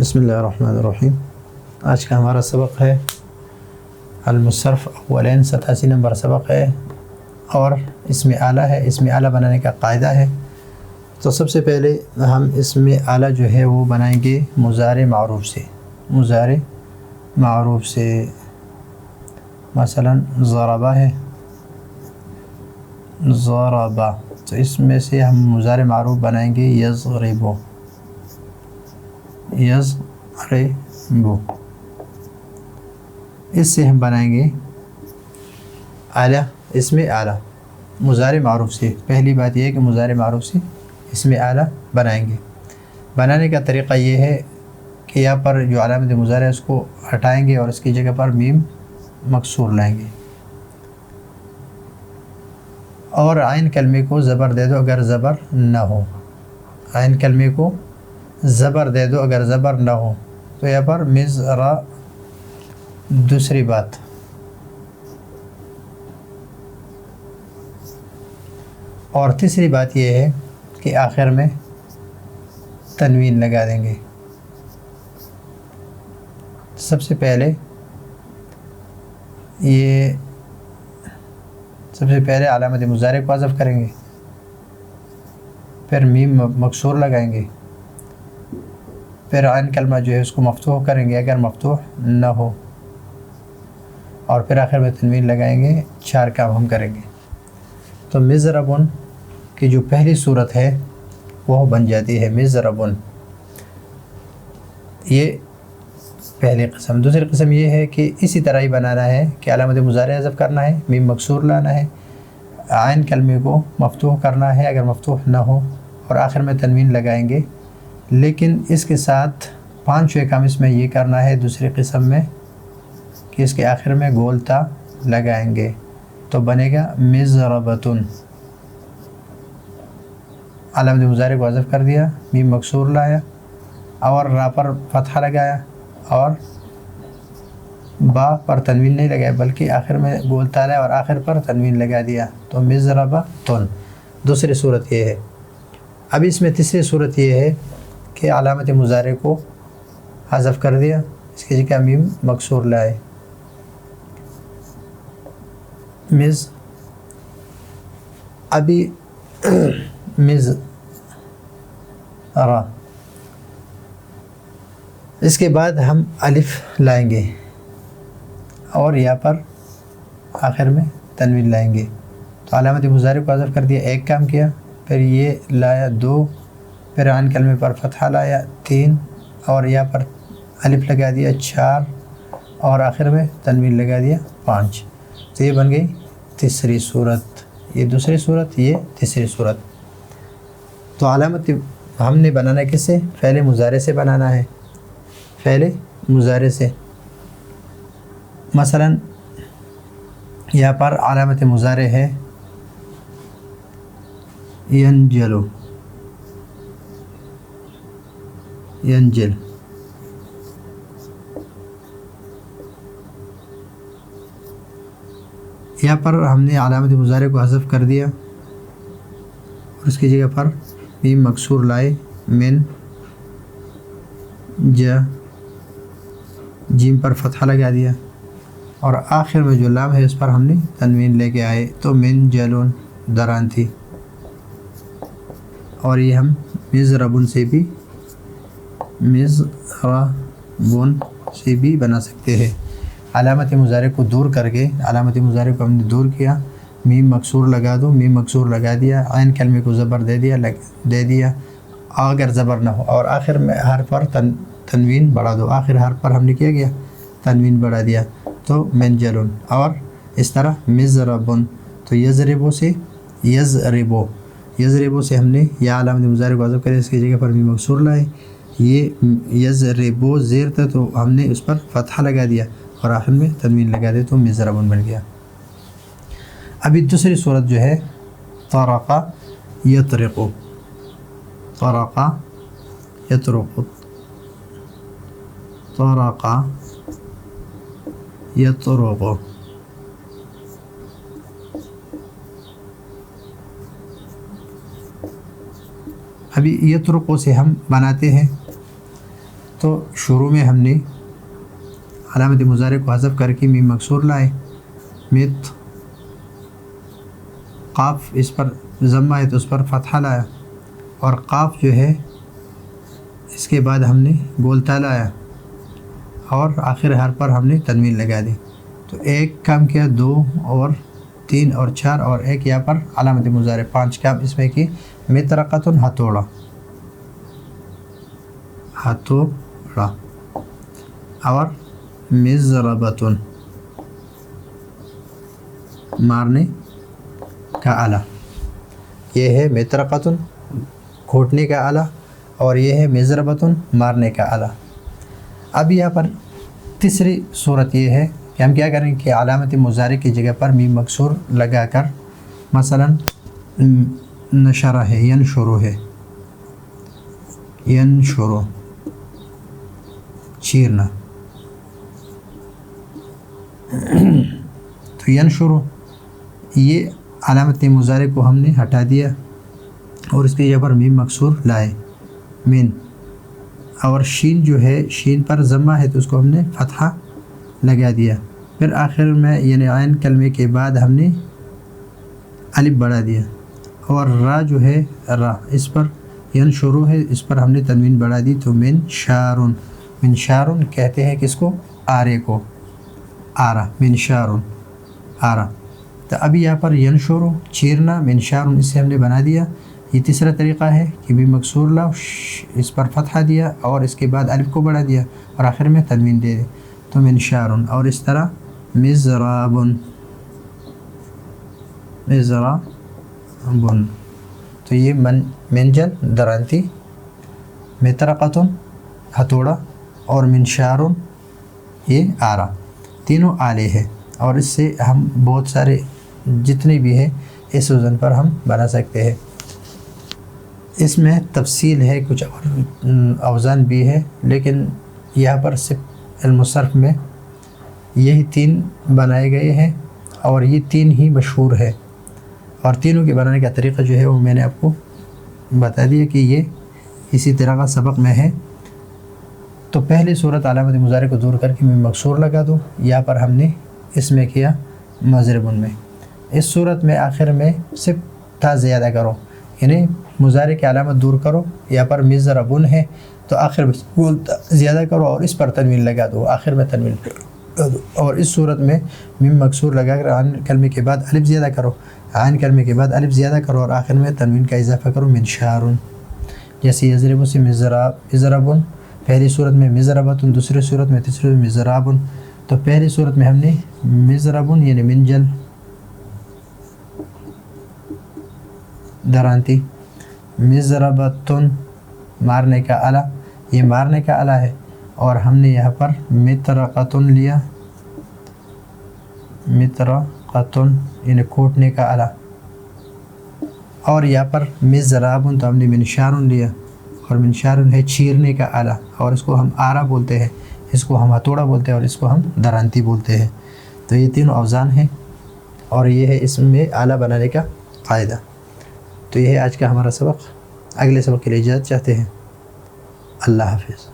بسم اللہ الرحمن الرحیم۔ آج کا ہمارا سبق ہے المصرف اولین، 87 نمبر سبق ہے اور اسم اعلیٰ ہے۔ اسم اعلیٰ بنانے کا قاعدہ ہے۔ تو سب سے پہلے ہم اسم اعلیٰ جو ہے وہ بنائیں گے مضارع معروف سے۔ مضارع معروف سے مثلا ضربہ ہے، ضربہ، تو اس میں سے ہم مضارع معروف بنائیں گے یضرب، یضرب۔ اس سے ہم بنائیں گے اعلیٰ، اسم اعلیٰ مضارع معروف سے۔ پہلی بات یہ ہے کہ مضارع معروف سے اسم اعلیٰ بنائیں گے۔ بنانے کا طریقہ یہ ہے کہ یہاں پر جو علامت مضارع ہے اس کو ہٹائیں گے اور اس کی جگہ پر میم مکسور لائیں گے، اور عین کلمے کو زبر دے دو اگر زبر نہ ہو۔ عین کلمے کو زبر دے دو اگر زبر نہ ہو۔ تو یہاں پر مزرا۔ دوسری بات، اور تیسری بات یہ ہے کہ آخر میں تنوین لگا دیں گے۔ سب سے پہلے علامت مضارع کو حذف کریں گے، پھر میم مکسور لگائیں گے، پھر عین کلمہ جو ہے اس کو مفتوح کریں گے اگر مفتوح نہ ہو، اور پھر آخر میں تنوین لگائیں گے۔ 4 کام ہم کریں گے۔ تو مضربن کی جو پہلی صورت ہے وہ بن جاتی ہے مضربن، یہ پہلی قسم۔ دوسری قسم یہ ہے کہ اسی طرح ہی بنانا ہے کہ علامت مضارع حذف کرنا ہے، میم مکسور لانا ہے، عین کلمے کو مفتوح کرنا ہے اگر مفتوح نہ ہو، اور آخر میں تنوین لگائیں گے۔ لیکن اس کے ساتھ 5 کام اس میں یہ کرنا ہے دوسری قسم میں کہ اس کے آخر میں گولتا لگائیں گے، تو بنے گا مضربتن۔ علامت مضارع کو حذف کر دیا، میم مکسور لایا اور را پر فتحہ لگایا، اور با پر تنوین نہیں لگایا بلکہ آخر میں گولتا لایا اور آخر پر تنوین لگا دیا، تو مضربتن۔ دوسری صورت یہ ہے۔ اب اس میں تیسری صورت یہ ہے کہ علامت مضارع کو حذف کر دیا، اس کی جگہ میم مکسور لائے، ابھی را۔ اس کے بعد ہم الف لائیں گے اور یہاں پر آخر میں تنوین لائیں گے۔ تو علامت مضارع کو حذف کر دیا، 1 کام کیا، پھر یہ لایا 2، پھر عین کلمے پر فتحہ لایا 3، اور یہاں پر الف لگا دیا 4، اور آخر میں تنوین لگا دیا 5۔ تو یہ بن گئی تیسری صورت۔ یہ دوسری صورت، یہ تیسری صورت۔ تو علامت ہم نے بنانا کس سے؟ فعل مضارع سے بنانا ہے، فعل مضارع سے۔ مثلا یہاں پر علامت مضارع ہے ینجلو، ینجل۔ یہاں پر ہم نے علامت مضارع کو حذف کر دیا اور اس کی جگہ پر میم مکسور لائے، من جا، جیم پر فتحہ لگا دیا، اور آخر میں جو لام ہے اس پر ہم نے تنوین لے کے آئے، تو من جلون، دران تھی۔ اور یہ ہم مضربن سے بھی بنا سکتے ہیں۔ علامت مضارع کو دور کر کے، علامت مضارع کو ہم نے دور کیا، میم مکسور لگا دو، میم مکسور لگا دیا، عین کلمے کو زبر دے دیا اگر زبر نہ ہو، اور آخر میں حرف پر تنوین بڑھا دو۔ آخر حرف پر ہم نے کیا گیا؟ تنوین بڑھا دیا، تو منجلن۔ اور اس طرح مضربن۔ تو یضربو سے یضربو سے ہم نے یا علامت مضارع کو حذف کرے، اس کی جگہ پر میم مکسور لائے، یہ یضربو زیر تھا تو ہم نے اس پر فتحہ لگا دیا اور آخر میں تنوین لگا دے تو مضربن بن گیا۔ ابھی دوسری صورت جو ہے طرق یطرق، طرق یطرق، طرق یطرق۔ ابھی یطرق سے ہم بناتے ہیں، تو شروع میں ہم نے علامت مضارع کو حذف کر کے میم مکسور لائے، مت قاف اس پر ضمہ ہے تو اس پر فتحہ لایا، اور قاف جو ہے اس کے بعد ہم نے بولتا لایا، اور آخر حرف پر ہم نے تنوین لگا دی۔ تو ایک کام کیا، 2 اور 3 اور 4 اور ایک یہاں پر علامت مضارع، 5 کام اس میں کی۔ مطرقۃ ہتھوڑا، ہتھوڑا، اور مضربۃ مارنے کا آلہ۔ یہ ہے مطرقۃ گھونٹنے کا آلہ، اور یہ ہے مضربۃ مارنے کا آلہ۔ اب یہاں پر تیسری صورت یہ ہے کہ ہم کیا کریں کہ علامت مضارع کی جگہ پر میم مکسور لگا کر، مثلا نشرہ ہے، ینشرو ہے، ینشرو چیرنا، تو ینشرو یہ علامت مضارع کو ہم نے ہٹا دیا اور اس کی جگہ پر میم مکسور لائے، من، اور شین جو ہے شین پر ضمہ ہے تو اس کو ہم نے فتحہ لگا دیا، پھر آخر میں یعنی عین کلمے کے بعد ہم نے الف بڑھا دیا، اور را جو ہے را اس پر ینشرو ہے اس پر ہم نے تنوین بڑھا دی، تو من شارن، من شارن کہتے ہیں کس کو، آرے کو، آرا، من شارن آرا۔ تو ابھی یہاں پر ینشرو چیرنا، من شارن اس سے ہم نے بنا دیا۔ یہ تیسرا طریقہ ہے کہ بھی مکسور لا، اس پر فتحہ دیا اور اس کے بعد الف کو بڑھا دیا اور آخر میں تنوین دے دے، تو من شارن، اور اس طرح مضرابن، مضرابن، تو یہ منجل درانتی، مطرقۃ ہتھوڑا، اور منشارن یہ آرا، تینوں آلے ہیں، اور اس سے ہم بہت سارے جتنے بھی ہیں اس وزن پر ہم بنا سکتے ہیں۔ اس میں تفصیل ہے، کچھ اور اوزان بھی ہے، لیکن یہاں پر صرف علم الصرف میں یہی 3 بنائے گئے ہیں، اور یہ 3 ہی مشہور ہے، اور تینوں کے بنانے کا طریقہ جو ہے وہ میں نے آپ کو بتا دیا کہ یہ اسی طرح کا سبق میں ہے۔ تو پہلی صورت علامت مضارع کو دور کر کے میں مکسور لگا دو، یہاں پر ہم نے اس میں کیا مضربن میں۔ اس صورت میں آخر میں صرف تا زیادہ کرو، یعنی مضارع کی علامت دور کرو، یہاں پر مضربن ہے تو آخر میں بولتا زیادہ کرو اور اس پر تنوین لگا دو، آخر میں تنوین لگا دو، اور اس صورت میں میم مکسور لگا کر عین کلمے کے بعد الف زیادہ کرو، عین کلمے کے بعد الف زیادہ کرو، اور آخر میں تنوین کا اضافہ کرو، منشارن، جیسے یضرب سے مضربن، پہلی صورت میں مضربۃ، دوسری صورت میں تیسری مضرابن۔ تو پہلی صورت میں ہم نے مضربن یعنی منجل درانتی، مضربۃن مارنے کا آلہ، یہ مارنے کا آلہ ہے، اور ہم نے یہاں پر مطرقۃن لیا، مطرقۃن یعنی کوٹنے کا آلہ، اور یہاں پر مضرابن تو ہم نے منشارن لیا، اور منشارن ہے چیرنے کا آلہ، اور اس کو ہم آرا بولتے ہیں، اس کو ہم ہتھوڑا بولتے ہیں، اور اس کو ہم درانتی بولتے ہیں۔ تو یہ تینوں اوزان ہیں، اور یہ ہے اس میں آلہ بنانے کا قاعدہ۔ تو یہ ہے آج کا ہمارا سبق، اگلے سبق کے لیے اجازت چاہتے ہیں، اللہ حافظ۔